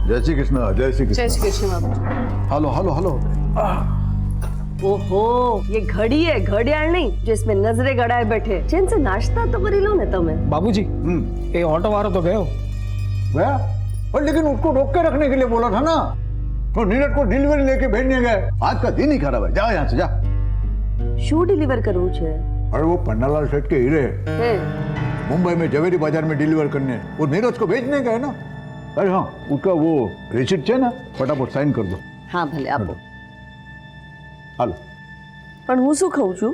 जय श्री कृष्ण, जय श्री जय कृष्ण। श्री कृष्ण बाबू। Hello hello hello. ओहो, ये घड़ी है, घड़ियाल नहीं जो इसमें नजरे गड़ाए बैठे। चैन से नाश्ता तो करी लो ने तमे। बाबूजी, ये ऑटो वाला तो गयो गया, और लेकिन उसको रोक के रखने के लिए बोला था ना, तो नीरज को डिलीवरी लेके भेजने गए। आज का दिन ही खराब है, जा यहाँ से जा। शू डिलीवर करવું છે? अरे वो पन्नालाल सेठ के हीरे હે मुंबई में जवेरी बाजार में डिलीवर करने, वो नीरज को भेजने गए ना। अरे हाँ, उसका वो रिसिप्ट है ना, फटाफट साइन कर दो। હા ભલે આપો। हालो। પણ હું શું કહું છું,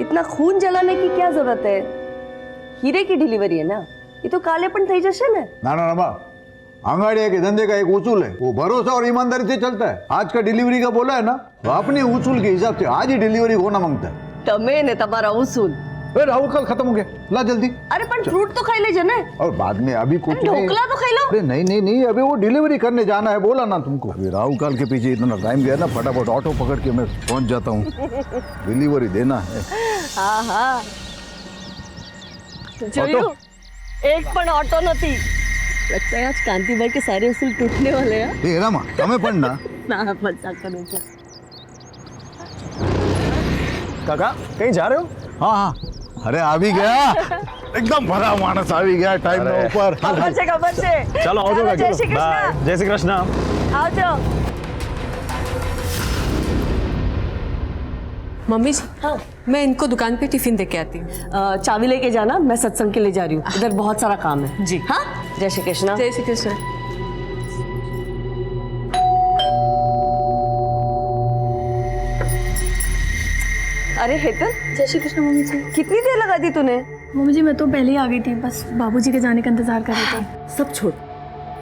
इतना खून जलाने की क्या जरूरत है? हीरे की डिलीवरी है ना, ये तो काले पण થઈ જશે ને। ना ना ना बा, आंगड़िया के धंधे का एक उसूल है, वो भरोसा और ईमानदारी से चलता है। आज का डिलीवरी का बोला है ना, तो अपने उसूल के हिसाब से आज ही डिलीवरी होना मांगता है। તમે ને તમારા ઉसूल। राहुल कल खत्म हो गया, ला जल्दी। अरे पण फ्रूट तो खाई लेजे ने। और बाद में अभी कुछ नहीं। ढोकला तो खाई लो। अरे नहीं नहीं नहीं, अभी वो डिलीवरी करने जाना है, बोला ना तुमको। अभी राहुल काल के पीछे इतना टाइम गया ना, फटाफट ऑटो पकड़ के मैं पहुंच जाता हूँ। डिलीवरी देना है। हाँ हाँ जोયું, एक पण ऑटो નથી। लगता है आज कांतिभाई के सारे उसूल टूटने वाले हैं। ए रामा, તમે પણ ना। ना मजाक करूं क्या? काका कहीं जा रहे हो? हाँ हाँ, अरे आ भी गया, एकदम भरा मानस आ भी गया टाइम में ऊपर। खबर से चलो आओ जाओ, जय श्री कृष्ण। बाय। जय श्री कृष्ण। आओ जाओ। मम्मी जी, हाँ मैं इनको दुकान पे टिफिन दे के आती हूँ। चाबी लेके जाना, मैं सत्संग के लिए जा रही हूँ, इधर बहुत सारा काम है। जी। हाँ, जय श्री कृष्ण। जय श्री कृष्ण। अरे हेतल, जय श्री कृष्ण मम्मी जी। कितनी देर लगा दी तूने? मम्मी जी मैं तो पहले ही आ गई थी, बस बाबूजी के जाने का इंतजार कर रहे थे। सब छोड़,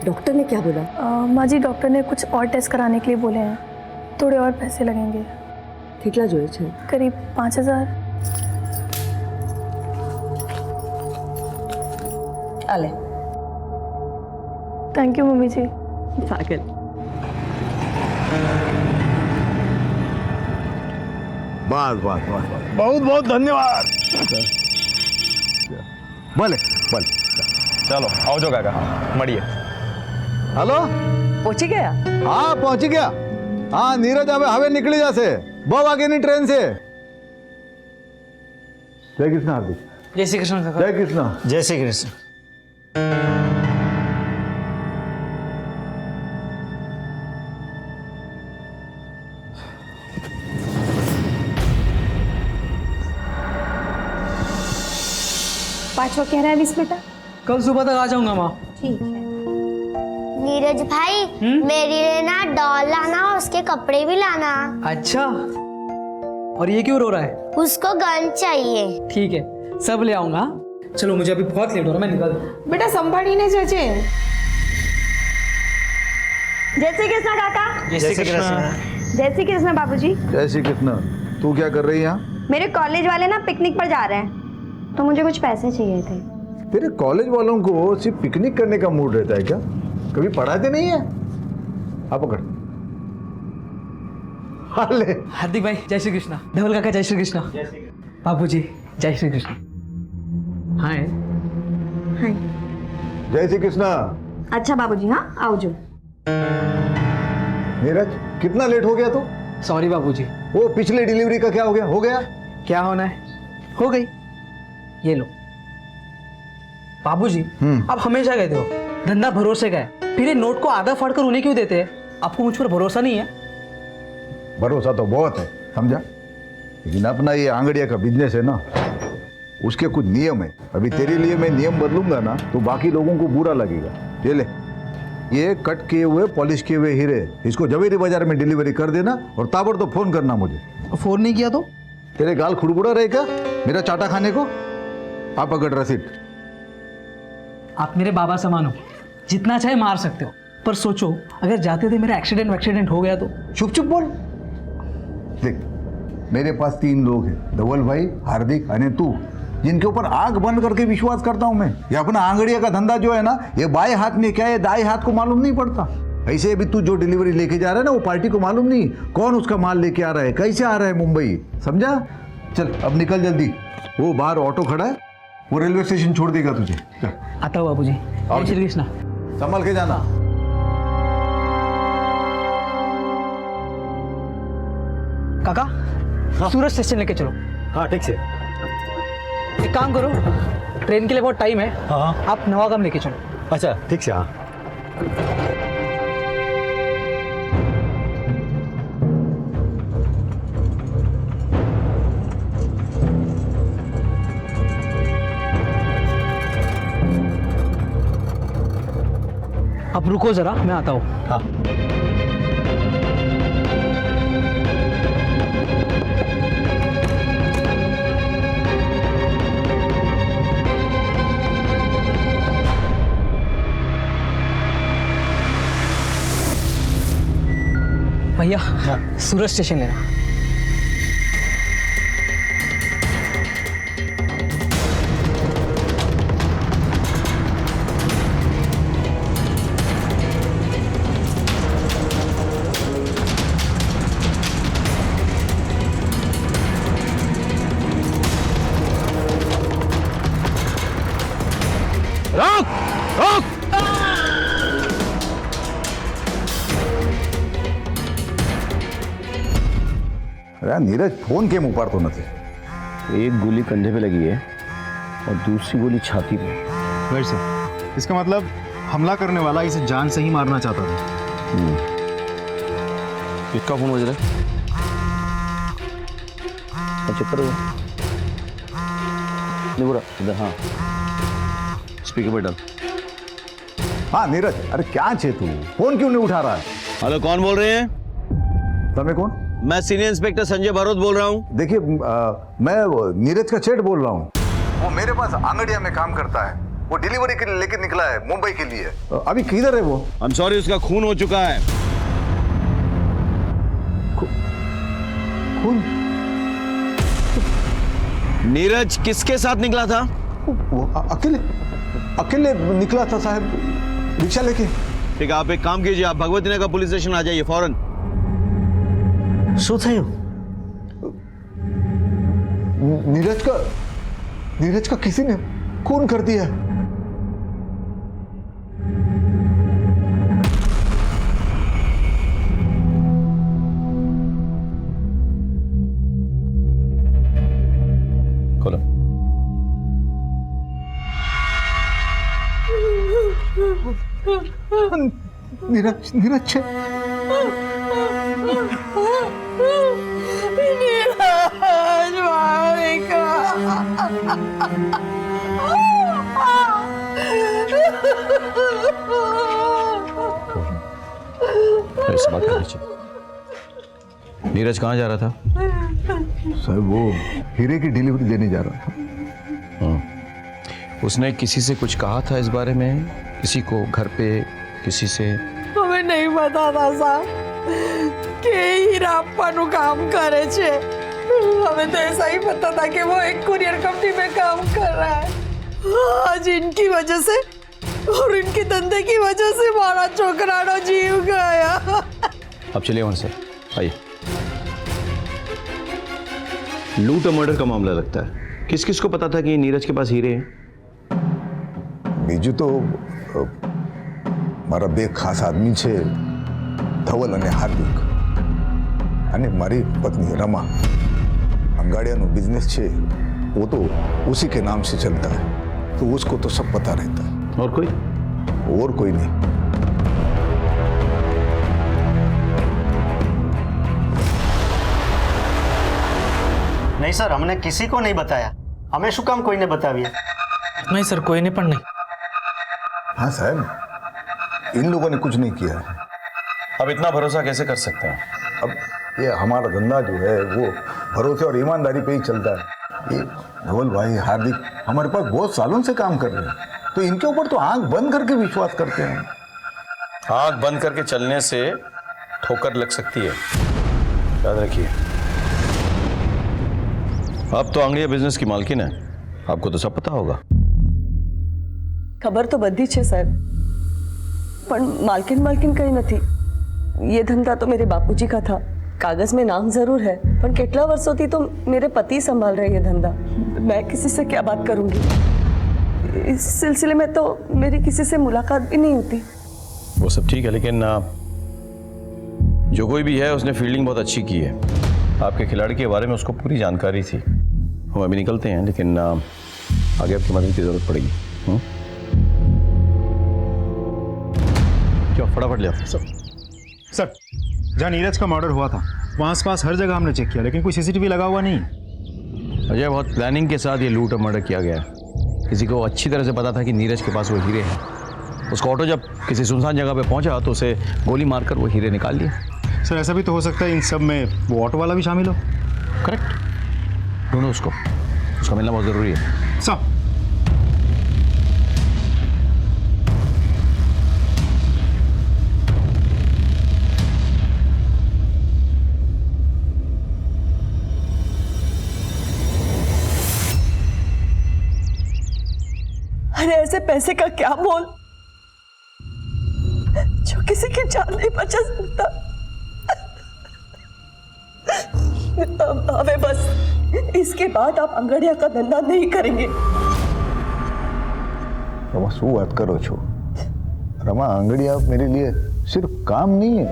डॉक्टर ने क्या बोला? माँ जी डॉक्टर ने कुछ और टेस्ट कराने के लिए बोले हैं, थोड़े और पैसे लगेंगे। કેટલા જોઈએ છે? करीब 5000। आले। थैंक यू मम्मी जी। पागल। बस बस बस बस, बहुत बहुत धन्यवाद। भले भले। चलो आओ जाओ काका, મળીએ। हेलो, પહોંચી ગયા? हाँ पहुंच गया। हाँ नीरज हवे निकली जासे, 2 वागे ट्रेन से। जय कृष्ण हार्दिक। जय श्री कृष्ण काका। जय कृष्ण। जय श्री कृष्ण। पाँचवा कह रहा है विश बेटा। कल सुबह तक आ जाऊंगा माँ। ठीक है। नीरज भाई मेरे लिए ना डॉल लाना और उसके कपड़े भी लाना। अच्छा, और ये क्यों रो रहा है? उसको गन चाहिए। ठीक है, सब ले आऊंगा। चलो मुझे अभी बहुत लेट हो रहा है, मैं निकल। बेटा संभाळीने जजे। जय श्री कृष्ण काका। जय श्री कृष्ण। जय श्री कृष्ण बाबूजी। जय श्री कृष्ण। तू क्या कर रही है यहाँ? मेरे कॉलेज वाले ना पिकनिक पर जा रहे हैं, तो मुझे कुछ पैसे चाहिए थे। तेरे कॉलेज वालों को सिर्फ पिकनिक करने का मूड रहता है क्या? कभी पढ़ाते नहीं है? आप पकड़। हाले। हार्दिक भाई जय श्री कृष्ण। धवल काका जय श्री कृष्ण। बाबूजी जय श्री कृष्ण। हाय। हाय। जय श्री कृष्ण। अच्छा बाबूजी, हाँ आओ जो। नीरज कितना लेट हो गया तू? सॉरी बाबूजी। वो पिछले डिलीवरी का क्या हो गया? हो गया? क्या होना है, हो गई। ये लो बाबूजी, आप हमेशा कहते हो धंधा भरोसे का है, फिर ये नोट को आधा फाड़कर उन्हें क्यों देते हैं? आपको मुझ पर भरोसा नहीं है? भरोसा तो बहुत है, समझा, लेकिन अपना ये आंगड़िया का बिजनेस है ना, उसके कुछ नियम है। अभी तेरे लिए मैं नियम बदलूंगा ना, तो बाकी लोगों को बुरा लगेगा। ये ले, ये कट किए हुए पॉलिश किए हुए हीरे, इसको जवेरी बाजार में डिलीवरी कर देना और ताबड़तोड़ फोन करना मुझे। फोन नहीं किया तो? तेरे गाल खुड़बुड़ा रहेगा मेरा चाटा खाने को। आप अगर रसीद। आप मेरे बाबा समान हो, जितना चाहे मार सकते हो, पर सोचो अगर जाते थे मेरा एक्सीडेंट हो गया तो? चुप चुप बोल। देख, मेरे पास 3 लोग हैं, धवल भाई, हार्दिक और तू, जिनके ऊपर आंख बंद करके विश्वास करता हूं मैं। ये अपना आंगड़िया का धंधा जो है ना, ये बाएं हाथ में क्या है दाएं हाथ को मालूम नहीं पड़ता। ऐसे अभी तू जो डिलीवरी लेके जा रहा है ना, वो पार्टी को मालूम नहीं कौन उसका माल लेके आ रहा है, कैसे आ रहा है मुंबई, समझा? चल अब निकल जल्दी, वो बाहर ऑटो खड़ा है, वो रेलवे स्टेशन छोड़ देगा तुझे। चल आता हूँ बाबूजी। जय श्री कृष्ण। संभल के जाना। काका सूरज स्टेशन लेके चलो। हाँ ठीक से। एक काम करो, ट्रेन के लिए बहुत टाइम है। हाँ आप नवागाम लेके चलो। अच्छा ठीक से। हाँ अब रुको जरा, मैं आता हूँ। हाँ भैया सूरज स्टेशन लेना। रोक रोक। अरे नीरज फोन केम उपाड़तो નથી? एक गोली कंधे पे लगी है और दूसरी गोली छाती पे। राइट सर, इसका मतलब हमला करने वाला इसे जान से ही मारना चाहता था। किसका फोन बज रहा है? चुप करो। नहीं बुरा इधर। हाँ स्पीकर पे डाल। हाँ नीरज, अरे क्या छे तू, फोन क्यों नहीं उठा रहा है? हेलो कौन बोल रहे हैं? तमें कौन? मैं सीनियर इंस्पेक्टर संजय भरोत बोल रहा हूँ। देखिए मैं नीरज का सेठ बोल रहा हूँ। वो मेरे पास आंगड़िया में काम करता है। वो डिलीवरी के लिए लेके निकला है मुंबई के लिए। अभी किधर है वो? आई एम सॉरी, उसका खून हो चुका है। खून? नीरज किसके साथ निकला था? वो अकेले निकला था साहब, रिक्शा लेके। ठीक है, आप एक काम कीजिए, आप भगवती नगर पुलिस स्टेशन आ जाइए फौरन। શું થયું? नीरज का किसी ने खून कर दिया। खोलो। नीरज छे। ऐसी बात कर लीजिए। नीरज कहाँ जा रहा था? साहब वो हीरे की डिलीवरी देने जा रहा था। उसने किसी से कुछ कहा था इस बारे में? किसी को घर पे, किसी से? हमें नहीं पता था साहब कि हीराप्पा नु काम करे छे। हमें तो ऐसा ही पता था कि वो एक कुरियर कंपनी में काम कर रहा है। आज इनकी वजह से और इनके धंधे की वजह से हमारा छोकरानो जीव गया। अब चलिए वहां से, आइए। लूट और मर्डर का मामला लगता है। किस किस को पता था कि नीरज के पास हीरे हैं? बीजू तो मारा बे खास आदमी छे, धवल અને હાર્દિક, અને મારી પત્ની रमा। अंगाड़िया बिजनेस छे, वो तो उसी के नाम से चलता है, तो उसको तो सब पता रहता है। और कोई? और कोई नहीं। नहीं सर, हमने किसी को नहीं बताया। हमें શું કામ કોઈને बताविए? नहीं सर, कोई नहीं, પણ नहीं। हाँ साहब, इन लोगों ने कुछ नहीं किया है। अब इतना भरोसा कैसे कर सकते हैं? अब ये हमारा धंधा जो है वो भरोसे और ईमानदारी पे ही चलता है। ये धवल भाई, हार्दिक हमारे पास बहुत सालों से काम कर रहे हैं, तो इनके ऊपर तो आंख बंद करके विश्वास करते हैं। आंख बंद करके चलने से ठोकर लग सकती है, याद रखिए। अब तो आंगड़िया बिजनेस की मालकिन है, आपको तो सब पता होगा। ખબર તો બધી છે સાહેબ, પણ માલકિન કઈ નથી। ये धंधा तो मेरे बापूजी का था। कागज में नाम जरूर है, पर कितना वर्षों तो मेरे पति संभाल रहे ये धंधा। मैं किसी से क्या बात करूंगी? इस सिलसिले में तो मेरी किसी से मुलाकात भी नहीं होती। वो सब ठीक है, लेकिन जो कोई भी है उसने फील्डिंग बहुत अच्छी की है। आपके खिलाड़ी के बारे में उसको पूरी जानकारी थी। हम अभी निकलते हैं, लेकिन आगे आपकी मदद की ज़रूरत पड़ेगी। क्या फटाफट ले आओ। सर, जहाँ नीरज का मर्डर हुआ था वहाँ आस-पास हर जगह हमने चेक किया, लेकिन कोई सीसीटीवी लगा हुआ नहीं। अजय, बहुत प्लानिंग के साथ ये लूट और मर्डर किया गया है। किसी को अच्छी तरह से पता था कि नीरज के पास वो हीरे हैं। उसका ऑटो जब किसी सुनसान जगह पे पहुंचा तो उसे गोली मारकर वो हीरे निकाल लिए। सर, ऐसा भी तो हो सकता है इन सब में वो ऑटो वाला भी शामिल हो। करेक्ट, ढूंढो उसको, उसका मिलना बहुत ज़रूरी है। सर, अरे ऐसे पैसे का क्या मोल जो किसी की जान नहीं बचा सकता। हमें बस इसके बाद आप अंगड़िया का धंधा नहीं करेंगे। रमा शू बात करो छो? रमा, आंगड़िया मेरे लिए सिर्फ काम नहीं है,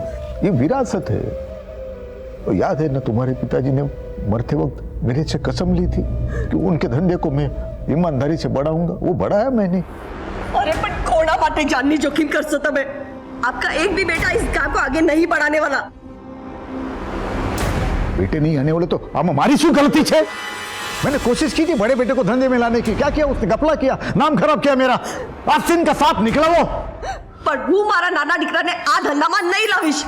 ये विरासत है। तो याद है ना, तुम्हारे पिताजी ने मरते वक्त मेरे से कसम ली थी कि उनके धंधे को मैं ईमानदारी से बढ़ाऊंगा। वो बढ़ाया मैंने। अरे पर कोना बातें जाननी जोखिम कर सकता मैं। आपका एक भी बेटा इस काम को आगे नहीं बढ़ाने वाला। बेटे नहीं आने वाले तो अब हमारी शू गलती है? मैंने कोशिश की थी बड़े बेटे को धंधे में लाने की। क्या किया उसने? गपला किया, नाम खराब किया मेरा। आसिन का साथ निकला वो। पर वो मारा नाना दिकरा ने आ धंधा में नहीं लाविश।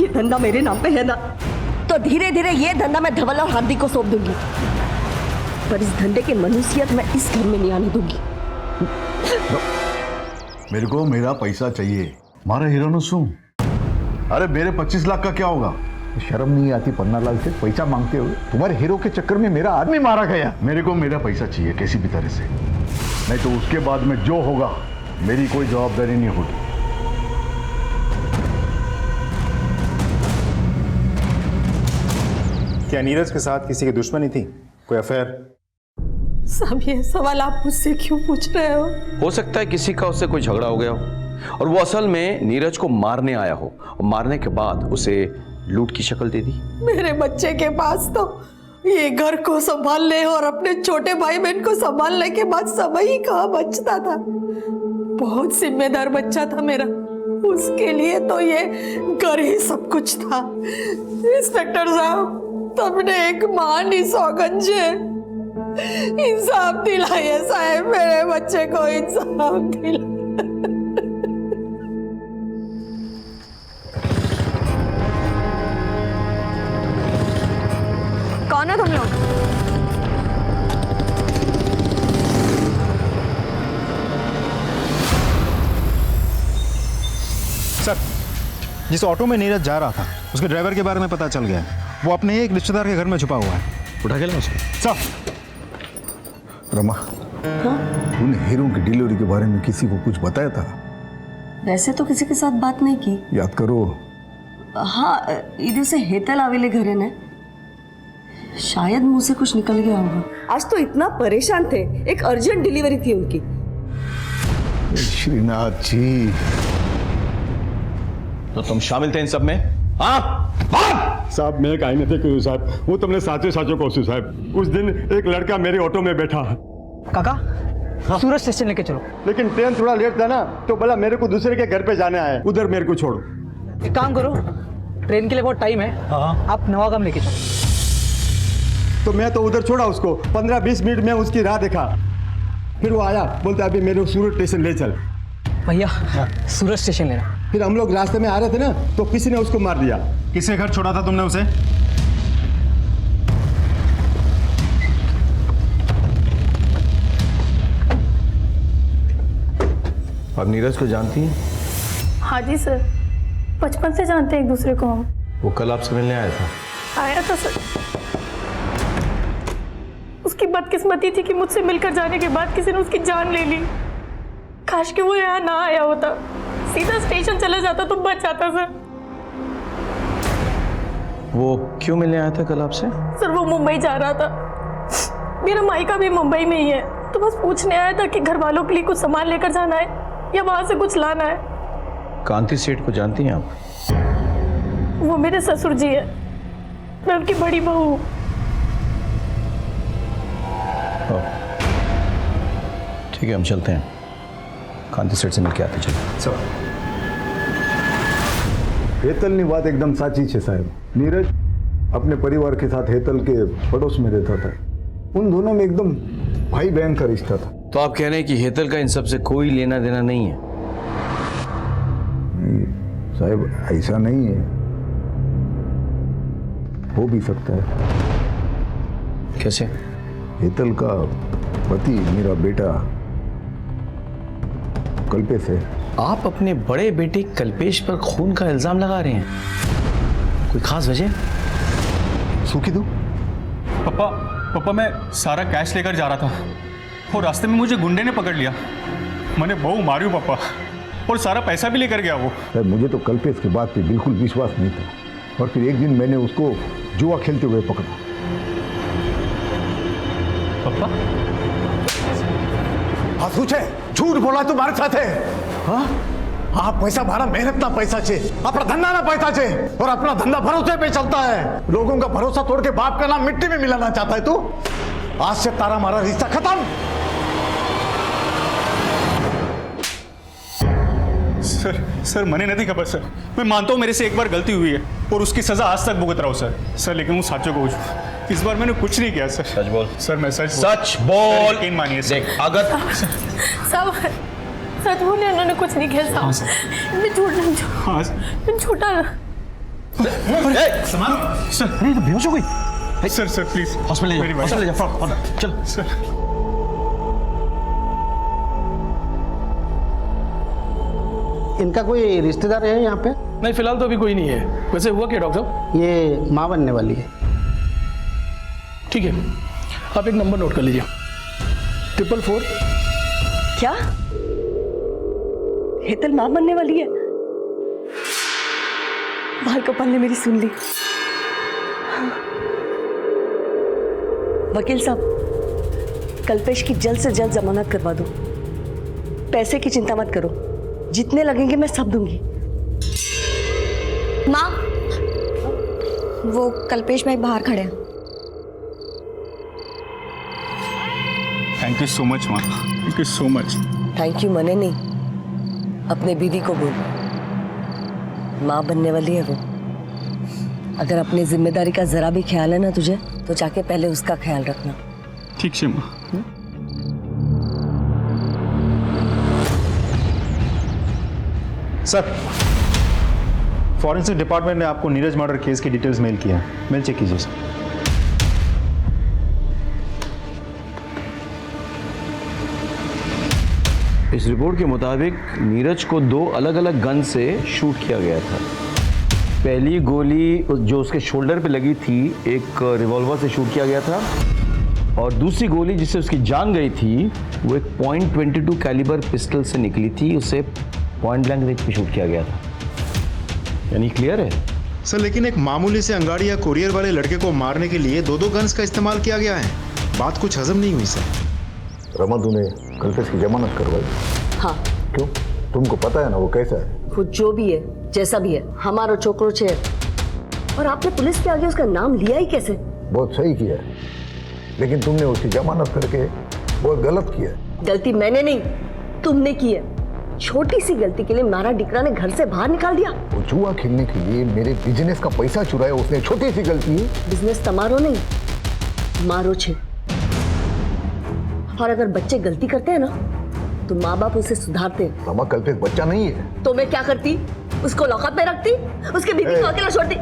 ये धंधा मेरे नाम पे है ना, तो धीरे धीरे ये धंधा मैं धवल और हार्दिक को सौंप दूंगी। पर इस धंधे की मनुष्यत मैं इस घर में नहीं आने दूंगी। मेरे को मेरा पैसा चाहिए। मारा हीरो सू। अरे मेरे 25 लाख का क्या होगा? शर्म नहीं आती पन्ना लाल से पैसा मांगते हुए? तुम्हारे हीरो के चक्कर में मेरा आदमी मारा गया। मेरे को मेरा पैसा चाहिए किसी भी तरह से, नहीं तो उसके बाद में जो होगा मेरी कोई जवाबदारी नहीं होगी। क्या नीरज के साथ किसी की दुश्मनी थी? कोई अफेयर? सब ये सवाल आप मुझसे क्यों पूछ रहे हो सकता है किसी का उससे कोई झगड़ा हो गया हो और वो असल में नीरज को मारने आया हो और मारने के बाद उसे लूट की शक्ल दे दी। मेरे बच्चे के पास तो ये घर को संभालने और अपने छोटे भाई बहन को संभालने के बाद समय ही कहाँ बचता था। बहुत जिम्मेदार बच्चा था मेरा, उसके लिए तो ये घर ही सब कुछ था। इंस्पेक्टर साहब, तुमने एक महान ही सौगंध इंसाफ दिलाइए साहब, मेरे बच्चे को इंसाफ दिलाइए। कौन है तुम लोग? सर, जिस ऑटो में नीरज जा रहा था उसके ड्राइवर के बारे में पता चल गया है। वो अपने एक रिश्तेदार के घर में छुपा हुआ है। उठा के लाओ उसको। सर, रमा, तूने हीरो की डिलीवरी के बारे में किसी को कुछ बताया था? वैसे तो किसी के साथ बात नहीं की। याद करो। हाँ, इधर से हेतल आवेले घरे ने, शायद मुंह से कुछ निकल गया होगा। आज तो इतना परेशान थे, एक अर्जेंट डिलीवरी थी उनकी। श्रीनाथ जी, तो तुम शामिल थे इन सब में? हाँ? साहब, मैं काई नहीं थे साहब, वो तुमने साचो साचो कहूँ साहब। उस दिन एक लड़का मेरे ऑटो में बैठा। काका, सूरज स्टेशन लेके चलो। लेकिन ट्रेन थोड़ा लेट था ना, तो बोला मेरे को दूसरे के घर पे जाना है, उधर मेरे को छोड़ो। एक काम करो, ट्रेन के लिए बहुत टाइम है, आप नवागाम लेके चलो। तो मैं तो उधर छोड़ा उसको, 15-20 मिनट में उसकी राह देखा। फिर वो आया, बोलता अभी मेरे सूरत स्टेशन ले चल। भैया, सूरज स्टेशन लेना। फिर हम लोग रास्ते में आ रहे थे ना, तो किसी ने उसको मार दिया। किसके घर छोड़ा था तुमने उसे? आप नीरज को जानती हैं? हाँ जी सर, बचपन से जानते हैं एक दूसरे को हम। वो कल आपसे मिलने आया था। आया था सर। उसकी बदकिस्मती थी कि मुझसे मिलकर जाने के बाद किसी ने उसकी जान ले ली। काश कि वो यहाँ ना आया होता, सीधा स्टेशन चला जाता तो बच जाता सर। वो क्यों मिलने आया था कल आपसे? सर, वो मुंबई जा रहा था। मेरा मायका भी मुंबई में ही है, तो बस पूछने आया था कि घर वालों के लिए कुछ सामान लेकर जाना है या वहां से कुछ लाना है। कांति सेठ को जानती हैं आप? वो मेरे ससुर जी है, मैं उनकी बड़ी बहू हूँ। ठीक है, हम चलते हैं, कांति सेठ से मिलके आते चलो। हेतलની વાત एकदम સાચી છે સાહેબ। नीरज अपने परिवार के साथ हेतल के पड़ोस में रहता था। उन दोनों में एकदम भाई बहन का रिश्ता था। तो आप कह रहे हैं कि हेतल का इन सब से कोई लेना देना नहीं है? नहीं साहब, ऐसा नहीं है, हो भी सकता है। कैसे? हेतल का पति मेरा बेटा कल्पेश है। आप अपने बड़े बेटे कल्पेश पर खून का इल्जाम लगा रहे हैं, कोई खास वजह? सूखी दो। पापा मैं सारा कैश लेकर जा रहा था और रास्ते में मुझे गुंडे ने पकड़ लिया। मैंने बहु मारी पापा, और सारा पैसा भी लेकर गया वो। सर मुझे तो कल्पेश की बात पे बिल्कुल विश्वास नहीं था, और फिर एक दिन मैंने उसको जुआ खेलते हुए पकड़ा। पापा हाँ શું છે? झूठ बोला तुम्हारे साथ है। हाँ आप पैसा भाड़ा मेहनत ना पैसा छे, अपना धंधा ना पैसा छे, और अपना धंधा भरोसे पे चलता है। लोगों का भरोसा तोड़ के बाप का नाम मिट्टी में मिलाना चाहता है तू। आज से तारा मारा रिश्ता खत्म। सर मैंने नहीं खबर सर। मैं मानता हूँ मेरे से एक बार गलती हुई है और उसकी सजा आज तक भुगत रहा हूँ सर, लेकिन वो साचो को इस बार मैंने कुछ नहीं किया सर। सच बोल। सर मैं सच बोल। यकीन मानिए सर। देख अगर सब सच बोले, उन्होंने कुछ नहीं किया साहब। मैं झूठ नहीं, झूठा। सर नहीं तो बेहोश हो गई। सर प्लीज हॉस्पिटल ले जाओ। चल सर। इनका कोई रिश्तेदार है यहाँ पे? नहीं, फिलहाल तो अभी कोई नहीं है। वैसे हुआ क्या डॉक्टर साहब? ये माँ बनने वाली है। ठीक है, आप एक नंबर नोट कर लीजिए, 444। क्या हेतल मां बनने वाली है? भाई गोपाल ने मेरी सुन ली। वकील साहब, कल्पेश की जल्द से जल्द जमानत करवा दो। पैसे की चिंता मत करो, जितने लगेंगे मैं सब दूंगी। माँ, वो कल्पेश भाई बाहर खड़े हैं। थैंक यू सो मच माँ, thank you so much. Thank you मने नहीं, अपने बीवी को बोल, माँ बनने वाली है वो। अगर अपनी जिम्मेदारी का जरा भी ख्याल है ना तुझे, तो जाके पहले उसका ख्याल रखना। ठीक है माँ। सर, फॉरेंसिक डिपार्टमेंट ने आपको नीरज मर्डर केस की डिटेल्स मेल किया है, मेल चेक कीजिए सर। इस रिपोर्ट के मुताबिक नीरज को 2 अलग अलग गन से शूट किया गया था। पहली गोली जो उसके शोल्डर पे लगी थी, एक रिवॉल्वर से शूट किया गया था, और दूसरी गोली जिससे उसकी जान गई थी वो एक .22 कैलिबर पिस्टल से निकली थी, उसे पॉइंट ब्लैंक रेंज पे शूट किया गया था। यानी क्लियर है सर, लेकिन एक मामूली से अंगाड़ी या कोरियर वाले लड़के को मारने के लिए 2 गन्स का इस्तेमाल किया गया है। बात कुछ हजम नहीं हुई सर। रमा तूने कल्पेश की जमानत करवाई? हाँ। क्यों? तुमको पता है ना वो कैसा है? वो जो भी है, जैसा भी है, हमारा छोकरो छे। और आपने पुलिस के आगे उसका नाम लिया ही कैसे? बहुत सही किया है, लेकिन तुमने उसकी जमानत करके बहुत गलत किया है। गलती मैंने नहीं, तुमने की है। छोटी सी गलती के लिए मारा डिकरा ने घर से बाहर निकाल दिया। वो जुआ खेलने के लिए मेरे बिजनेस का पैसा चुराया उसने, छोटी सी गलती है। बिजनेस तमारो नहीं, मारो छे। और अगर बच्चे गलती करते हैं ना, तो माँ बाप उसे सुधारते हैं। रमा, कल्पेश बच्चा नहीं है। तो मैं क्या करती? उसको लॉकअप में रखती, उसके बीवी को अकेला छोड़ती।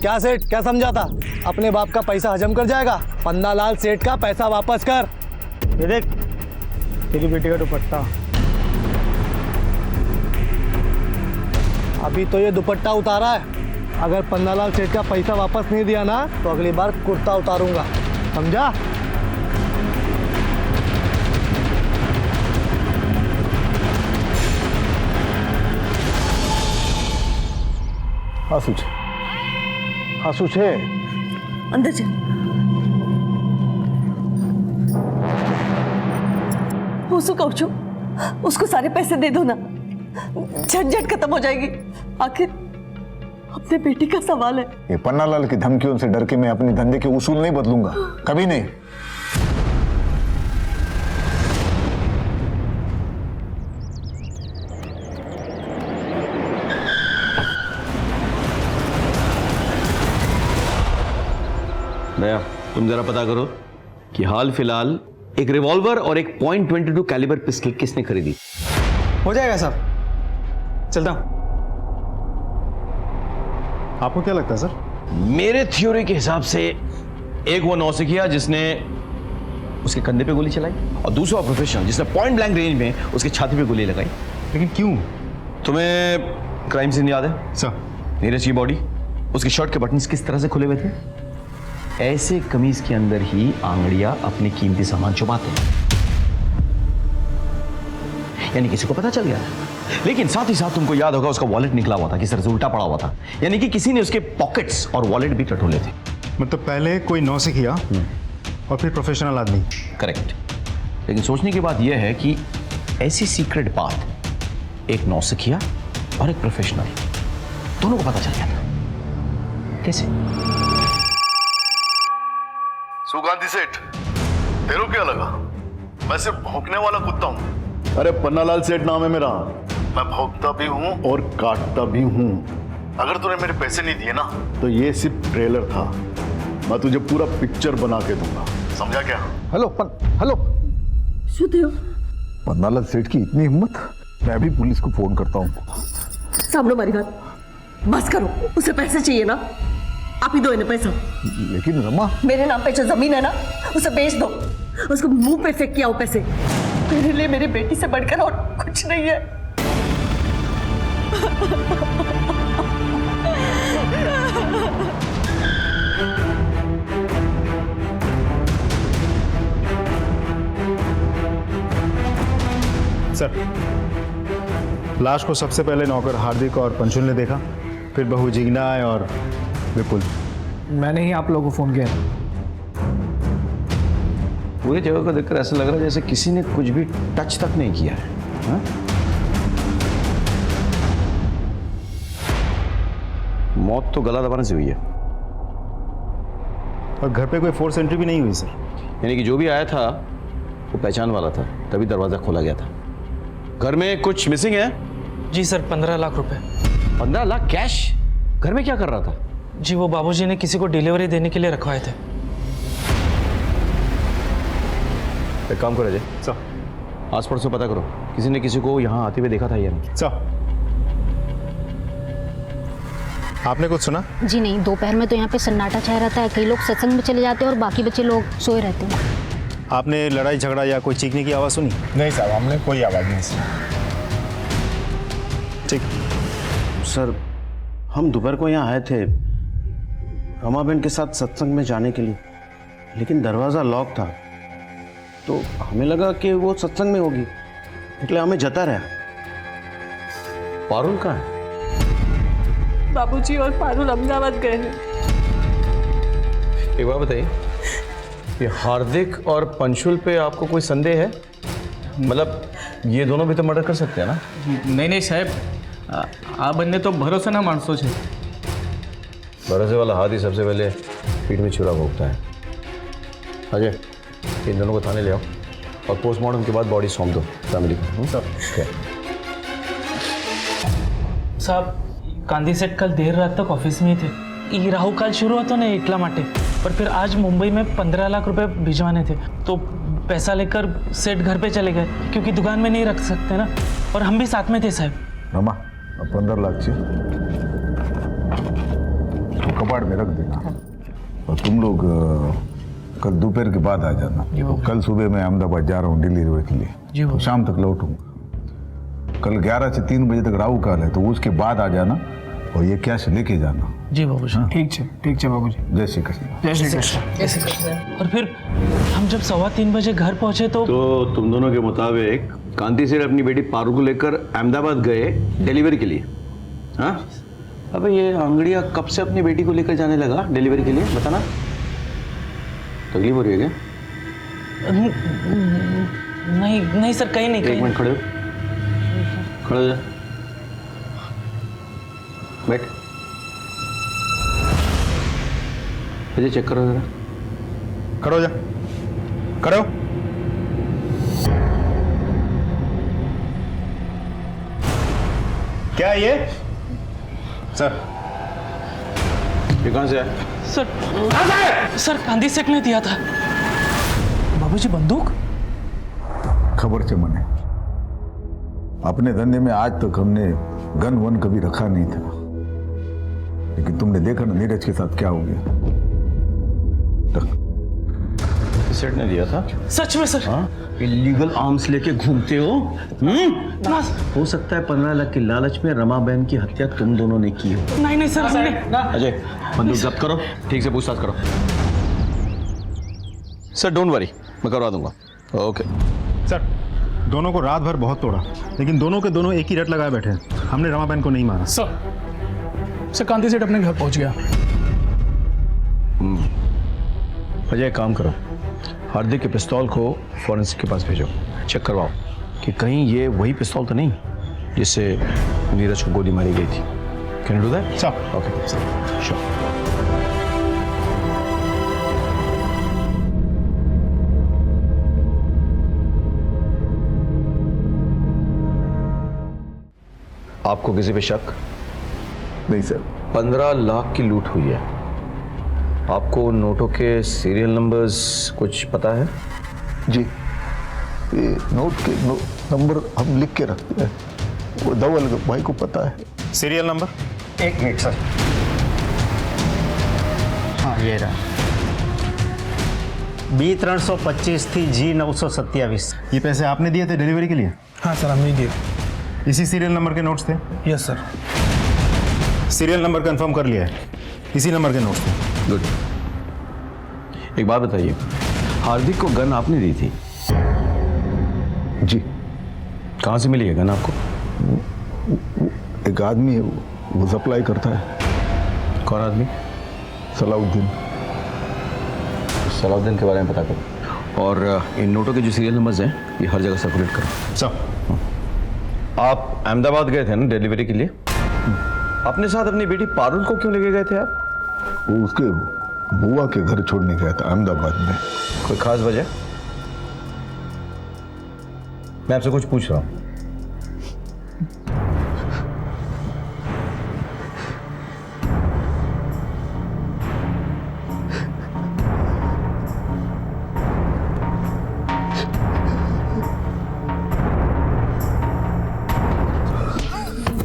क्या सेठ, क्या समझा था? अपने बाप का पैसा हजम कर जाएगा? पन्नालाल सेठ का पैसा वापस कर। ये देख, तेरी बेटी का दुपट्टा। अभी तो ये दुपट्टा उतारा है, अगर पन्नालाल सेठ का पैसा वापस नहीं दिया ना, तो अगली बार कुर्ता उतारूंगा, समझा? हाँ सूच, हाँ શું છે? अंदर चल। હું શું કહું છું, उसको सारे पैसे दे दो ना, झंझट खत्म हो जाएगी। आखिर अपने बेटी का सवाल है। ये पन्नालाल की धमकियों से डर के मैं अपने धंधे के उसूल नहीं बदलूंगा, कभी नहीं। दया, तुम जरा पता करो कि हाल फिलहाल एक रिवॉल्वर और एक .22 कैलिबर पिस्टल किसने खरीदी। हो जाएगा साहब, चलता हूं। आपको क्या लगता है सर? मेरे थ्योरी के हिसाब से एक वो नौसिखिया जिसने उसके कंधे पे गोली चलाई और दूसरा प्रोफेशनल जिसने पॉइंट ब्लैंक रेंज में उसकी छाती पे गोली लगाई। लेकिन क्यों? तुम्हें क्राइम सीन याद है सर? नीरज की बॉडी, उसके शर्ट के बटन्स किस तरह से खुले हुए थे? ऐसे कमीज के अंदर ही आंगड़िया अपने कीमती सामान छुपाते हैं, यानी किसी को पता चल गया। लेकिन साथ ही साथ तुमको याद होगा उसका वॉलेट निकला हुआ था, किस तरह से उल्टा पड़ा हुआ था, यानी कि किसी ने उसके पॉकेट्स और वॉलेट भी टटोले थे। मतलब पहले कोई नौसिखिया और फिर प्रोफेशनल आदमी। करेक्ट। लेकिन सोचने की बात यह है कि ऐसी सीक्रेट बात एक नौसिखिया और एक प्रोफेशनल दोनों को पता चल गया था। कैसे? सुगांधी सेठ, तेरे क्या लगा? मैं सिर्फ भौंकने वाला कुत्ता हूँ। अरे पन्नालाल सेठ नाम है मेरा। मैं भौंकता भी हूँ और काटता भी हूँ। अगर तूने मेरे पैसे नहीं दिए ना तो ये सिर्फ ट्रेलर था, मैं तुझे पूरा पिक्चर बना के दूंगा, समझा क्या? हेलो हेलो, पन्नालाल सेठ की इतनी हिम्मत, मैं अभी पुलिस को फोन करता हूँ। सामने हमारी बात बस करो, उसे पैसे चाहिए ना, आप ही दो इन्हें पैसा। लेकिन रमा, मेरे नाम पे जो जमीन है ना उसे बेच दो, उसको मुंह पे फेंक के आओ पैसे। मेरे लिए मेरी बेटी से बढ़कर और कुछ नहीं है। सर, लाश को सबसे पहले नौकर हार्दिक और पंचुल ने देखा, फिर बहू जिग्ना और विपुल। मैंने ही आप लोगों को फोन किया। पूरी जगह को देखकर ऐसा लग रहा है जैसे किसी ने कुछ भी टच तक नहीं किया है। हा? मौत तो गला दबाने से हुई है। और घर पे कोई फोर्स एंट्री भी नहीं हुई सर? यानी कि जो भी आया था वो पहचान वाला था, तभी दरवाजा खोला गया था। घर में कुछ मिसिंग है? जी सर, 15 लाख रुपए। 15 लाख कैश? घर में क्या कर रहा था? जी वो बाबूजी ने किसी को डिलीवरी देने के लिए रखवाए थे। एक काम करो अजय, सर, आस पड़ोस से पता करो किसी ने किसी को यहाँ आते हुए देखा था या नहीं। सर, आपने कुछ सुना? जी नहीं, दोपहर में तो यहाँ पे सन्नाटा छाया रहता है, कई लोग सत्संग में चले जाते हैं और बाकी बच्चे लोग सोए रहते हैं। आपने लड़ाई झगड़ा या कोई चीखने की आवाज़ सुनी? नहीं साहब, हमने कोई आवाज़ नहीं सुनी। ठीक सर, हम दोपहर को यहाँ आए थे रमाबेन के साथ सत्संग में जाने के लिए, लेकिन दरवाज़ा लॉक था तो हमें लगा कि वो सत्संग में होगी, इसलिए हमें जता रहा। पारुल कहाँ है? बाबूजी और पारुल अहमदाबाद गए हैं। एक बात बताइए, ये हार्दिक और पंशुल पे आपको कोई संदेह है? मतलब ये दोनों भी तो मर्डर कर सकते हैं ना? नहीं नहीं साहब, आ बंदे तो भरोसा ना मानसो छे। भरोसे वाला हाथ ही सबसे पहले पीठ में छुरा भोगता है। अजय, इन दोनों को थाने ले आओ और पोस्टमार्टम के बाद बॉडी सौंप दो फैमिली को। साहब, गांधी सेठ कल देर रात तक ऑफिस में ही थे। ये राहु काल शुरू होता ना इटला माटे, पर फिर आज मुंबई में 15 लाख रुपए भिजवाने थे, तो पैसा लेकर सेठ घर पे चले गए क्योंकि दुकान में नहीं रख सकते ना, और हम भी साथ में थे साहब। रमा, 15 लाख से कबाड़ में रख देना और तुम लोग कल दोपहर के बाद आ जाना। कल सुबह मैं अहमदाबाद जा रहा हूँ डिलीवरी के लिए, तो शाम तक लौटूंगा। कल 11 से 3 बजे तक राहु काल है, तो उसके बाद आ जाना और ये कैश लेके जाना। जी बाबूजी। ठीक है बाबूजी। जय श्री कृष्ण। जय श्री कृष्ण। जय श्री कृष्ण। और फिर हम जब 3:15 बजे घर पहुंचे तो तुम दोनों के मुताबिक कांति सेठ अपनी बेटी पारुल को लेकर अहमदाबाद गए डिलीवरी के लिए। हाँ, अबे ये आंगड़िया कब से अपनी बेटी को लेकर जाने लगा डिलीवरी के लिए, बताना। तकलीफ हो रही है क्या? नहीं नहीं सर, कहीं नहीं। एक मिनट खड़े हो, खड़े हो जा, बैठ। मुझे चेक करो जरा। खड़े हो जा, खड़े हो। क्या है ये? सर, ये कहाँ से आया? सर गांधी सेठ ने दिया था। बाबूजी बंदूक? खबर से मने, अपने धंधे में आज तक हमने गन वन कभी रखा नहीं था, लेकिन तुमने देखा ना नीरज के साथ क्या हो गया। सेठ ने दिया था? सच में सर? हाँ, इलीगल आर्म्स लेके घूमते हो? हो सकता है 15 लाख की लालच में रमा बहन की हत्या तुम दोनों ने की हो। नहीं नहीं सर, हमने अजय, बंदूक जब्त करो, ठीक से पूछताछ करो। सर डोंट वरी, मैं करवा दूंगा। ओके सर, दोनों को रात भर बहुत तोड़ा, लेकिन दोनों के दोनों एक ही रट लगाए बैठे हैं। हमने रमा बहन को नहीं मारा। सर कांति सेठ अपने घर पहुंच गया। अजय काम करो, हार्दिक के पिस्तौल को फॉरेंसिक के पास भेजो, चेक करवाओ कि कहीं ये वही पिस्तौल तो नहीं जिससे नीरज को गोली मारी गई थी। Can you do that? Sir okay sir, sure. आपको किसी पे शक? नहीं सर। 15 लाख की लूट हुई है। आपको नोटों के सीरियल नंबर्स कुछ पता है? जी, ये नोट के नंबर हम लिख के रखते हैं, वो धवल भाई को पता है। Serial number? 1 minute sir. हाँ ये रहा, B325 थी G927। ये पैसे आपने दिए थे डिलीवरी के लिए? हाँ सर, हमने दिए। इसी सीरियल नंबर के नोट्स थे? Yes sir. Serial number confirm कर लिया है, इसी नंबर के नोट्स थे। गुड। एक बात बताइए, हार्दिक को गन आपने दी थी? जी। कहाँ से मिली है गन आपको? एक आदमी है, वो सप्लाई करता है। कौन आदमी? सलाउद्दीन। सलाउद्दीन के बारे में पता करो, और इन नोटों के जो सीरियल नंबर्स हैं ये हर जगह सर्कुलेट करो। सर, आप अहमदाबाद गए थे ना डिलीवरी के लिए? अपने साथ अपनी बेटी पारुल को क्यों लेके गए थे आप? वो उसके बुआ के घर छोड़ने गया था अहमदाबाद में। कोई खास वजह? मैं आपसे कुछ पूछ रहा हूं।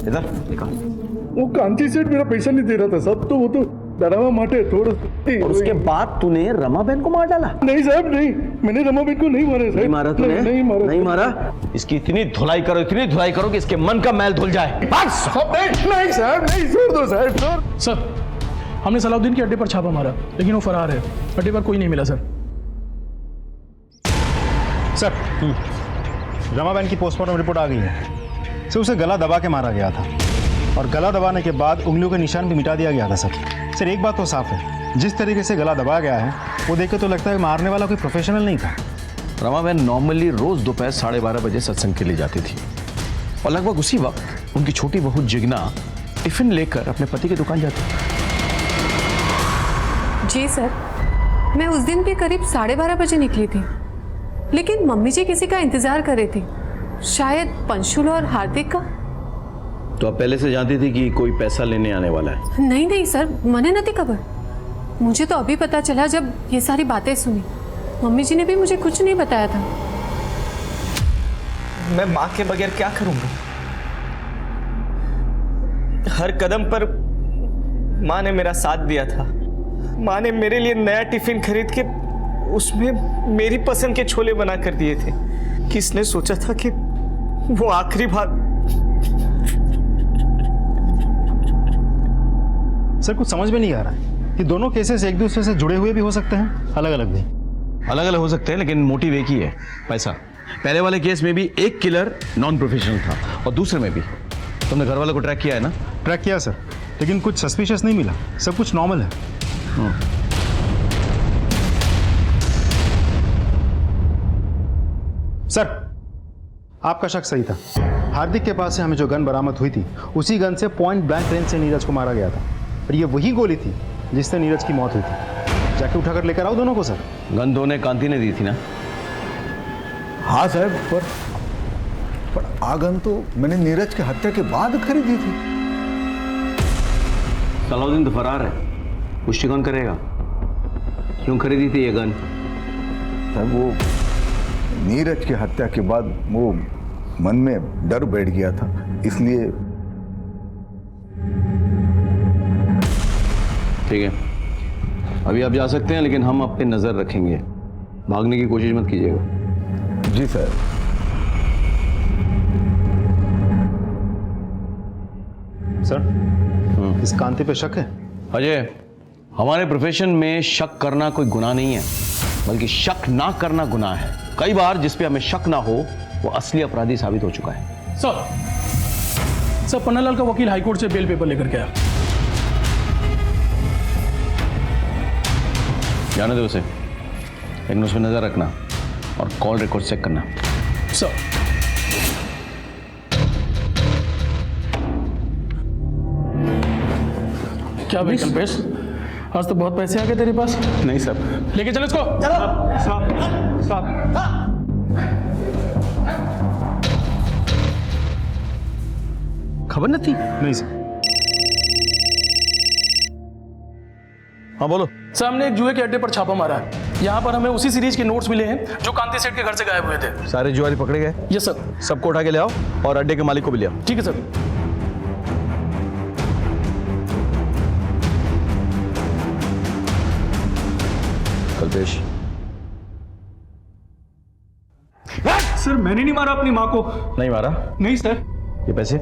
इधर वो कांति सेठ मेरा पैसा नहीं दे रहा था साहब, तो वो तो डरावा माटे थोड़ा। और उसके बाद तूने रमा बहन को मार डाला? नहीं साहब नहीं, मैंने रमा बहन को नहीं मारा साहब। नहीं मारा तूने? नहीं मारा। नहीं मारा? इसकी इतनी धुलाई करो, इतनी धुलाई करो कि इसके मन का मैल धुल जाए। बस। नहीं साहब नहीं, छोड़ दो साहब, छोड़। सर हमने सलाउद्दीन के अड्डे पर छापा मारा, लेकिन वो फरार है। अड्डे पर कोई नहीं मिला सर। सर रमा बहन की पोस्टमार्टम रिपोर्ट आ गई है। सर उसे गला दबा के मारा गया था, और गला दबाने के बाद उंगलियों के निशान भी मिटा दिया गया था। सर एक बात तो साफ है, जिस तरीके से गला दबाया गया है वो देख के तो लगता है मारने वाला कोई प्रोफेशनल नहीं था। रमा बहन नॉर्मली रोज दोपहर 12:30 बजे सत्संग के लिए जाती थी, और लगभग उसी वक्त उनकी छोटी बहू जिग्ना टिफिन लेकर अपने पति की दुकान जाती थी। जी सर, मैं उस दिन भी करीब 12:30 बजे निकली थी, लेकिन मम्मी जी किसी का इंतजार कर रही थी, शायद पंशुल और हार्दिक का। तो आप पहले से जानती थी कि कोई पैसा लेने आने वाला है? नहीं नहीं सर, मने नहीं खबर। मुझे तो अभी पता चला जब ये सारी बातें सुनी। मम्मी जी ने भी मुझे कुछ नहीं बताया था। मैं माँ के बगैर क्या करूंगा? हर कदम पर माँ ने मेरा साथ दिया था। माँ ने मेरे लिए नया टिफिन खरीद के उसमें मेरी पसंद के छोले बना कर दिए थे। किसने सोचा था कि वो आखिरी बार। सर कुछ समझ में नहीं आ रहा है कि दोनों केसेस एक दूसरे से जुड़े हुए भी हो सकते हैं, अलग अलग भी। अलग अलग हो सकते हैं, लेकिन मोटिव एक ही है, पैसा। पहले वाले केस में भी एक किलर नॉन प्रोफेशनल था, और दूसरे में भी। तुमने घर वालों को ट्रैक किया है ना? ट्रैक किया सर, लेकिन कुछ सस्पिशियस नहीं मिला, सब कुछ नॉर्मल है। सर, आपका शक सही था। हार्दिक के पास से हमें जो गन बरामद हुई थी, उसी गन से पॉइंट ब्लैंक रेंज से नीरज को मारा गया था। और ये वही गोली थी जिससे नीरज की मौत हुई थी। जाके उठाकर लेकर आओ दोनों को सर। गन दोनों कांति ने दी थी ना? हाँ साहब, पर आगन तो मैंने नीरज की हत्या के बाद खरीदी थी। सलाउद्दीन तो फरार है, पुष्टि कौन करेगा? क्यों खरीदी थी ये गन? साहब वो नीरज की हत्या के बाद वो मन में डर बैठ गया था, इसलिए। ठीक है, अभी आप जा सकते हैं, लेकिन हम अपनी नजर रखेंगे, भागने की कोशिश मत कीजिएगा। जी सर। सर, इस कांति पे शक है? अजय, हमारे प्रोफेशन में शक करना कोई गुनाह नहीं है, बल्कि शक ना करना गुनाह है। कई बार जिस पे हमें शक ना हो वो असली अपराधी साबित हो चुका है। सर, पन्नालाल का वकील हाईकोर्ट से बेल पेपर लेकर के आया। जाने दो उसे, लेकिन उसमें नजर रखना और कॉल रिकॉर्ड चेक करना। सर, क्या भाई कल्पेश, आज तो बहुत पैसे आ गए तेरे पास। नहीं सर। लेके चलो इसको। खबर न थी? नहीं सर। हाँ बोलो। सर, हमने एक जुए के अड्डे पर छापा मारा है। यहाँ पर हमें उसी सीरीज के नोट्स मिले हैं जो कांति सेठ के घर से गायब हुए थे। सारे जुआरी पकड़े गए? Yes sir. सबको उठा के ले आओ और अड्डे के मालिक को भी ले आओ। ठीक है सर। कल्पेश। सर, मैंने नहीं मारा अपनी माँ को। नहीं मारा? नहीं सर। ये पैसे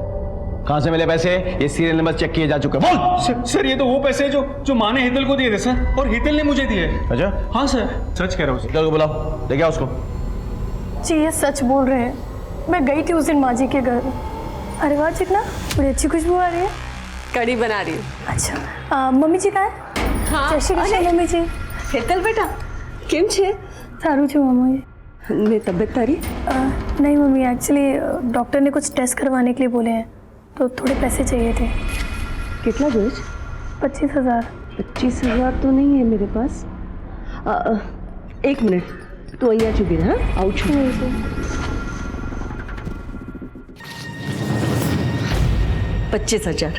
कहाँ से मिले? पैसे ये सीरियल नंबर चेक किए जा चुके हैं। बोल। सर, ये तो वो पैसे जो माँ ने हितल को दिए थे सर, और हितल ने मुझे दिए। अच्छा? हाँ सर, सच कह रहा हूँ। हितल को बुलाओ, लेके आओ उसको। जी ये सच बोल रहे हैं। मैं गई थी उस दिन माँ जी के घर। अरे वाह, चिकना बड़ी अच्छी खुशबू आ रही है। कड़ी बना रही हूँ। अच्छा, मम्मी जी कहाँ है? हाँ, जय श्री कृष्ण मम्मी जी। હેતલ બેટા કેમ છે? सारू छू मम्मी। ને તબિયત તારી? नहीं मम्मी, एक्चुअली डॉक्टर ने कुछ टेस्ट करवाने के लिए बोले हैं, तो थोड़े पैसे चाहिए थे। कितना जोज? 25,000। 25,000 तो नहीं है मेरे पास। एक मिनट, तू અહીંયા ચૂકી રહે। हाँ, આવું છું। 25,000।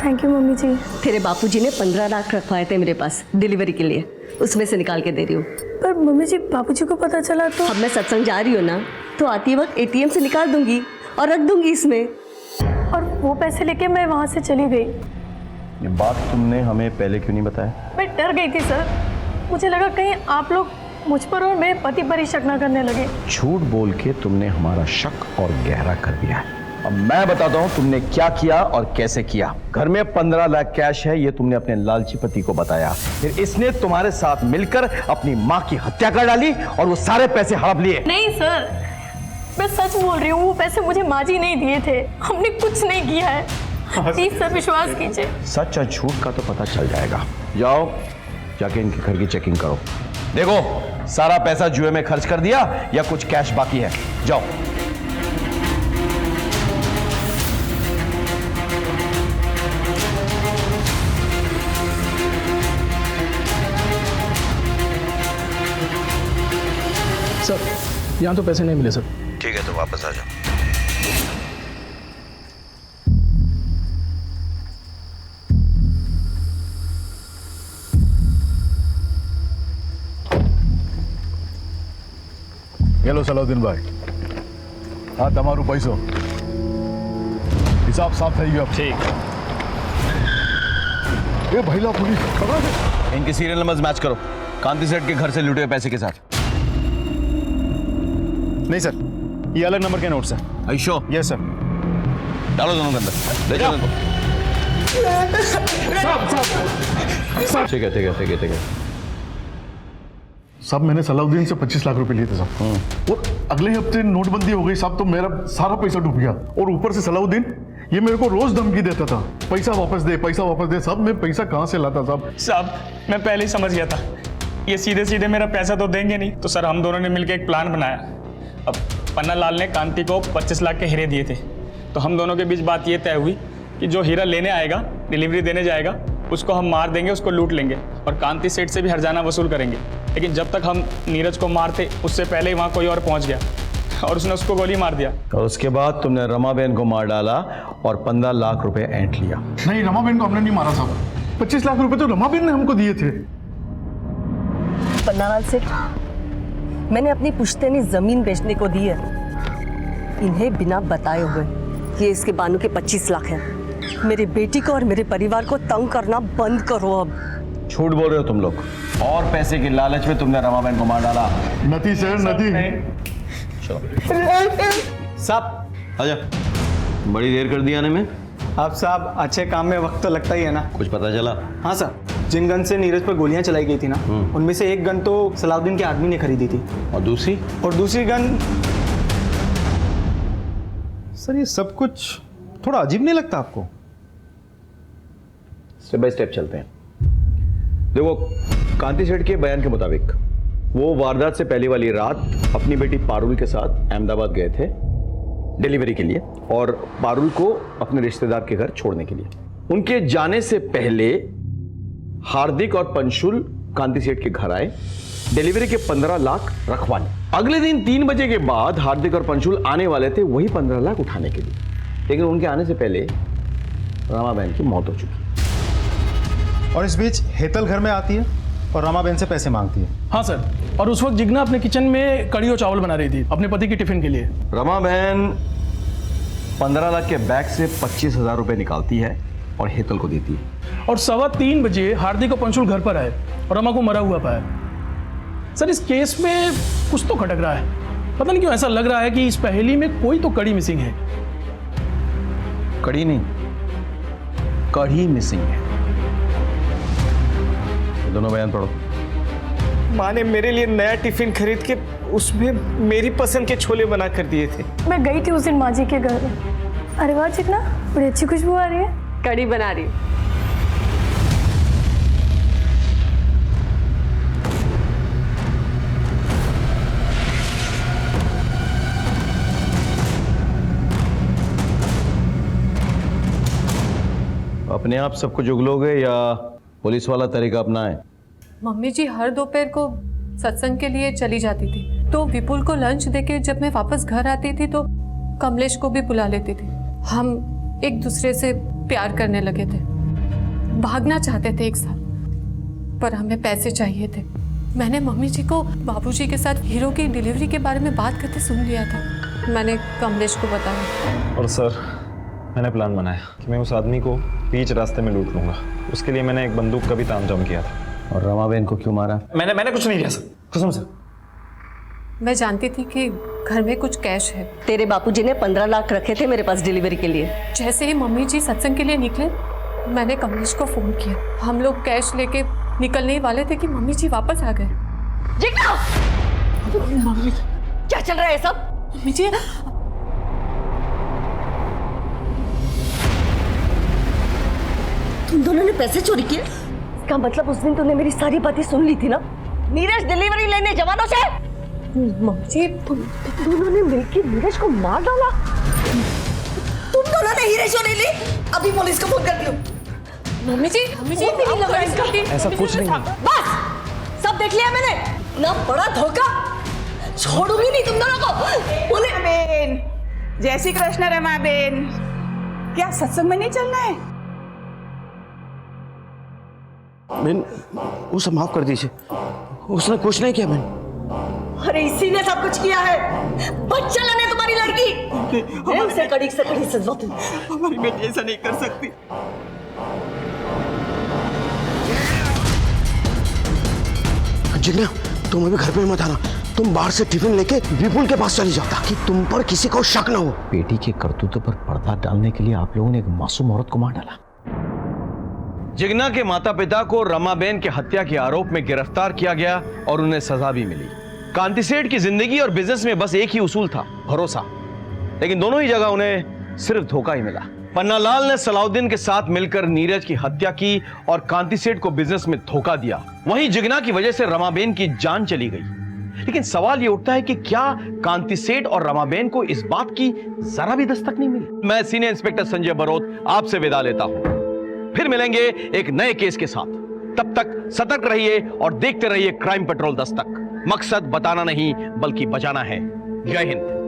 थैंक यू मम्मी जी। तेरे बापूजी ने 15 लाख रखवाए थे मेरे पास डिलीवरी के लिए, उसमें से निकाल के दे रही हूँ। पर मम्मी जी, बापूजी को पता चला तो? अब मैं सत्संग जा रही हूँ ना, तो आती वक्त एटीएम से निकाल दूंगी और रख दूंगी इसमें। और वो पैसे लेके मैं वहाँ से चली गई। ये बात तुमने हमें पहले क्यों नहीं बताया? मैं डर गई थी सर, मुझे लगा कहीं आप लोग मुझ पर और मेरे पति पर ही शक न करने लगे। झूठ बोल के तुमने हमारा शक और गहरा कर दिया है। अब मैं बताता हूं तुमने क्या किया और कैसे किया। घर में 15 लाख कैश है, ये तुमने अपने लालची पति को बताया। फिर इसने तुम्हारे साथ मिलकर अपनी माँ की हत्या कर डाली और वो सारे पैसे हड़प लिए। नहीं सर, मैं सच बोल रही हूँ, वो पैसे मुझे माँ जी नहीं दिए थे। हमने कुछ नहीं किया है, प्लीज सर विश्वास कीजिए। सच और झूठ का तो पता चल जाएगा। जाओ जाके इनके घर की चेकिंग करो, देखो सारा पैसा जुए में खर्च कर दिया या कुछ कैश बाकी है। जाओ। सर, यहाँ तो पैसे नहीं मिले सर। ठीक है, तो वापस आ जाओ। हेलो सलाउद्दीन भाई, हाँ તમારું પૈસો हिसाब साफ થઈ ગયો। ठीक। ये भैला पुलिस। इनके सीरियल नंबर्स मैच करो, कांति सेठ के घर से लूटे हुए पैसे के साथ। नहीं सर, ये अलग नंबर के नोट्स हैं। आयुषो? Yes sir. डालो दोनों के अंदर, ले जाओ इनको। ठीक है ठीक है ठीक है ठीक है। साहब मैंने सलाउद्दीन से 25 लाख रुपए लिए थे साहब, और अगले हफ्ते नोटबंदी हो गई साहब, तो मेरा सारा पैसा डूब गया। और ऊपर से सलाउद्दीन ये मेरे को रोज धमकी देता था, पैसा वापस दे, पैसा वापस दे। साहब मैं पैसा कहाँ से लाता साहब? साहब मैं पहले ही समझ गया था ये सीधे सीधे मेरा पैसा तो देंगे नहीं, तो सर हम दोनों ने मिलकर एक प्लान बनाया। अब पन्ना लाल ने कांति को 25 लाख के हीरे दिए थे, तो हम दोनों के बीच बात ये तय हुई कि जो हीरा लेने आएगा, डिलीवरी देने जाएगा, उसको हम मार देंगे, उसको लूट लेंगे और कांति सेठ से भी हर्जाना वसूल करेंगे। लेकिन जब तक हम नीरज को मारते उससे पहले ही वहाँ कोई और पहुँच गया और उसने उसको गोली मार दिया। और उसके बाद तुमने रमाबेन को मार डाला और 15 लाख रुपए ऐंठ लिया। नहीं, रमाबेन को हमने नहीं मारा साहब। 25 लाख रुपए तो रमाबेन ने हमको दिए थे। पन्नालाल सेठ, मैंने अपनी पुश्तैनी जमीन बेचने को दी है। इन्हें बिना बताए हुए ये इसके बानू के 25 लाख हैं। मेरी बेटी को और मेरे परिवार को तंग करना बंद करो अब। झूठ बोल रहे हो तुम लोग। और पैसे की लालच में तुमने रमाबेन को मार डाला। नती सर, नती। साहब आजा, बड़ी देर कर दी आने में। आप साहब अच्छे काम में वक्त तो लगता ही है ना। कुछ पता चला? हाँ सर, जिन गन से नीरज पर गोलियां चलाई गई थी ना, उनमें से एक गन तो सलाउद्दीन के आदमी ने खरीदी थी। और दूसरी गन। सर ये सब कुछ थोड़ा अजीब नहीं लगता आपको? स्टेप बाय स्टेप चलते हैं। देखो, कांति सेठ के बयान के मुताबिक वो वारदात से पहले वाली रात अपनी बेटी पारुल के साथ अहमदाबाद गए थे डिलीवरी के लिए और पारुल को अपने रिश्तेदार के घर छोड़ने के लिए। उनके जाने से पहले हार्दिक और पंशुल कांति सेठ के घर आए, डिलीवरी के 15 लाख रखवा लिए। अगले दिन 3 बजे के बाद हार्दिक और पंशुल आने वाले थे वही 15 लाख उठाने के लिए, लेकिन उनके आने से पहले रमाबेन की मौत हो चुकी। और इस बीच हेतल घर में आती है और रमाबेन से पैसे मांगती है। हाँ सर, और उस वक्त जिग्ना अपने किचन में कड़ी और चावल बना रही थी अपने पति की टिफिन के लिए। रमाबेन 15 लाख के बैग से 25,000 रुपए निकालती है और हेतल को देती है। और 3:15 बजे हार्दिक और पंशुल घर पर आए और रमा को मरा हुआ पाया। सर इस केस में कुछ तो खटक रहा है। पता नहीं क्यों ऐसा लग रहा है कि इस पहेली में कोई तो कड़ी मिसिंग है। कड़ी नहीं, कड़ी मिसिंग है। दोनों बयान पढ़ो। माँ ने मेरे लिए नया टिफिन खरीद के उसमें मेरी पसंद के छोले बना कर दिए थे। मैं गई थी उस दिन माँ जी के घर में। अरे वाह चिकना, बड़ी अच्छी खुशबू आ रही है। कड़ी बना रही। अपने आप सब कुछ उगलोगे या पुलिस वाला तरीका अपनाएं? मम्मी जी हर दोपहर को सत्संग के लिए चली जाती थी, तो विपुल को लंच देके जब मैं वापस घर आती थी तो कमलेश को भी बुला लेती थी। हम एक दूसरे से प्यार करने लगे थे, भागना चाहते थे एक साथ, पर हमें पैसे चाहिए थे। मैंने मम्मी जी को बाबूजी के साथ हीरो की डिलीवरी के बारे में बात करते सुन लिया था। मैंने कमलेश को बताया। और सर, मैंने प्लान बनाया कि मैं उस आदमी को बीच रास्ते में लूट लूंगा। उसके लिए मैंने एक बंदूक का भी तामझाम किया था। और रमाबेन को क्यों मारा? मैंने कुछ नहीं किया सर, कसम से। मैं जानती थी कि घर में कुछ कैश है। तेरे बापूजी ने 15 लाख रखे थे मेरे पास डिलीवरी के लिए। जैसे ही मम्मी जी सत्संग के लिए निकले, मैंने कमलेश को फोन किया। हम लोग कैश लेके निकलने ही वाले थे कि मम्मी जी वापस आ गए। मम्मी क्या चल रहा है सब? मम्मी जी, तुम दोनों ने पैसे चोरी किए? इसका मतलब उस दिन तूने मेरी सारी बातें सुन ली थी ना? नीरज डिलीवरी लेने जवानों से। मम्मी जी, तुम दोनों ने मिलकर नीरज को मार डाला। तुम दोनों ने हीरे चोरी ली? अभी पुलिस को फोन कर दियो। मम्मी जी, ऐसा कुछ नहीं है। बस सब देख लिया मैंने। ना बड़ा धोखा, छोड़ूंगी नहीं तुम दोनों को। बेन, जय श्री कृष्ण रमा बेन। क्या सत्संग में नहीं चलना है? बहन, उसे माफ कर दीजिए, उसने कुछ नहीं किया बहन। अरे इसी ने सब कुछ किया है। बच्चा लाने तुम्हारी लड़की। उसे कड़ी से कड़ी सजा दो। हमारी बेटी ऐसा नहीं कर सकती। जिग्ना, तुम अभी घर पे मत आना। तुम बाहर से टिफिन लेके विपुल के पास चली जाओ ताकि तुम पर किसी को शक न हो। बेटी के करतूतों पर पर्दा डालने के लिए आप लोगों ने एक मासूम औरत को मार डाला। जिग्ना के माता पिता को रमाबेन के हत्या के आरोप में गिरफ्तार किया गया और उन्हें सजा भी मिली। कांति सेठ की जिंदगी और बिजनेस में बस एक ही उसूल था, भरोसा। लेकिन दोनों ही जगह उन्हें सिर्फ धोखा ही मिला। पन्नालाल ने सलाउद्दीन के साथ मिलकर नीरज की हत्या की और कांति सेठ को बिजनेस में धोखा दिया। वहीं जिगना की वजह से रमाबेन की जान चली गई। लेकिन सवाल यह उठता है कि क्या कांति सेठ और रमाबेन को इस बात की जरा भी दस्तक नहीं मिली? मैं सीनियर इंस्पेक्टर संजय बरोत आपसे विदा लेता हूं। फिर मिलेंगे एक नए केस के साथ। तब तक सतर्क रहिए और देखते रहिए क्राइम पेट्रोल दस्तक। मकसद बताना नहीं बल्कि बचाना है। जय हिंद।